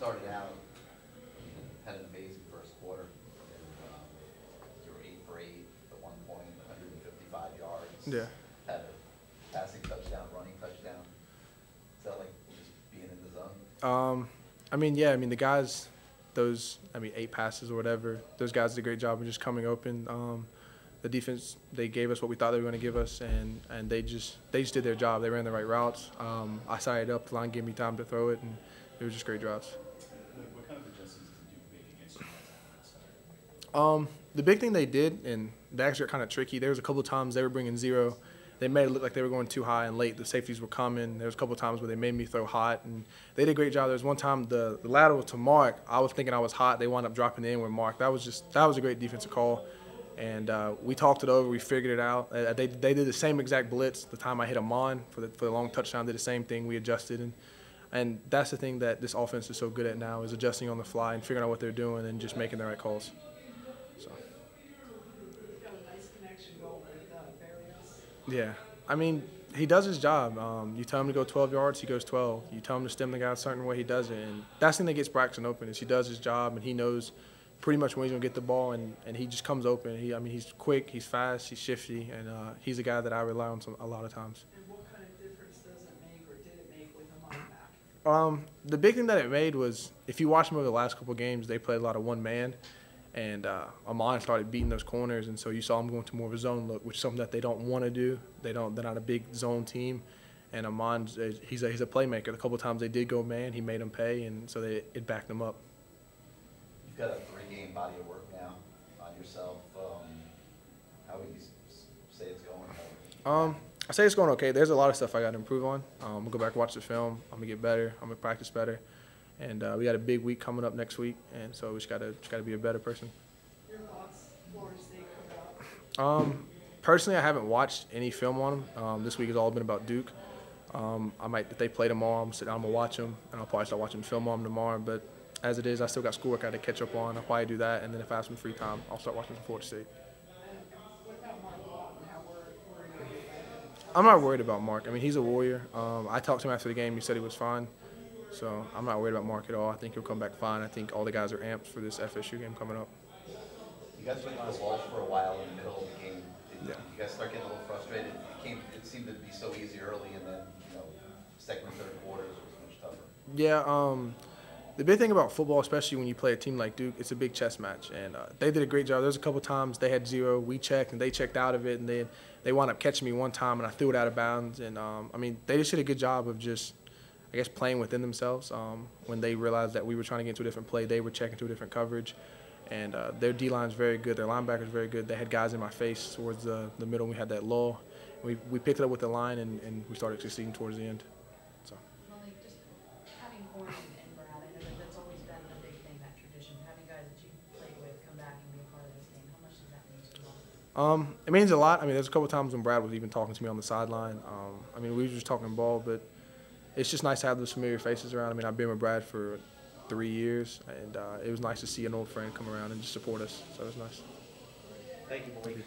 started out, had an amazing first quarter. And, you were 8 for 8 at one point, 155 yards. Yeah. Had a passing touchdown, running touchdown. Is that like just being in the zone? I mean, yeah. I mean, the guys, those, 8 passes or whatever. Those guys did a great job of just coming open. The defense, they gave us what we thought they were going to give us, and they just did their job. They ran the right routes. I sided up, the line gave me time to throw it, and it was just great drives. What kind of adjustments did you make against you guys on that side? The big thing they did, and they actually got kind of tricky, there was a couple of times they were bringing zero. They made it look like they were going too high and late. The safeties were coming. There was a couple of times where they made me throw hot, and they did a great job. There was one time the lateral to Mark, I was thinking I was hot. They wound up dropping it in with Mark. That was a great defensive call. And we talked it over. We figured it out. They did the same exact blitz the time I hit them on for the long touchdown. Did the same thing. We adjusted, and that's the thing that this offense is so good at now, is adjusting on the fly and figuring out what they're doing and just making the right calls. So. You've got a nice connection going with Barrios. Yeah, I mean, he does his job. You tell him to go 12 yards, he goes 12. You tell him to stem the guy a certain way, he does it. And that's the thing that gets Braxton open, is he does his job and he knows pretty much when he's going to get the ball, and he just comes open. He's quick, he's fast, he's shifty, and he's a guy that I rely on a lot of times. And what kind of difference does it make, or did it make with him on back? The big thing that it made was, if you watch them over the last couple of games, they played a lot of one-man, and Amon started beating those corners, and so you saw him going to more of a zone look, which is something that they don't want to do. They're not a big zone team, and Amon, he's a playmaker. A couple of times they did go man, he made them pay, and so it backed them up. You've got a 3-game body of work now on yourself. How would you say it's going? I say it's going okay. There's a lot of stuff I got to improve on. I'm going to go back and watch the film. I'm going to get better. I'm going to practice better. And we got a big week coming up next week, and so we just got to be a better person. Your thoughts, Florida State coming out? Personally, I haven't watched any film on them. This week has all been about Duke. If they play tomorrow, I'm going to watch them, and I'll probably start watching film on them tomorrow. But as it is, I still got schoolwork I got to catch up on. I'll probably do that, and then if I have some free time, I'll start watching some Florida State. What about Mark Lawton? How worried are you about him? I'm not worried about Mark. I mean, he's a warrior. I talked to him after the game. He said he was fine. So I'm not worried about Mark at all. I think he'll come back fine. I think all the guys are amped for this FSU game coming up. You guys went on a lull for a while in the middle of the game. Yeah. You guys start getting a little frustrated. It seemed to be so easy early, and then second and third quarters was much tougher. Yeah. The big thing about football, especially when you play a team like Duke, it's a big chess match, and they did a great job. There's a couple times they had zero, we checked, and they checked out of it, and then they wound up catching me one time, and I threw it out of bounds. And they just did a good job of just, I guess, playing within themselves. When they realized that we were trying to get into a different play, they were checking to a different coverage, and their D-line is very good. Their linebacker is very good. They had guys in my face towards the middle. We had that lull. We picked it up with the line, and we started succeeding towards the end. So. Malik, just having Horn and Brad, I know that that's always been a big thing, that tradition. Having guys that you played with come back and be a part of this game, how much does that mean to you? It means a lot. There's a couple of times when Brad was even talking to me on the sideline. We were just talking ball, but it's just nice to have those familiar faces around. I've been with Brad for 3 years, and it was nice to see an old friend come around and just support us. So it was nice. Thank you, Malik.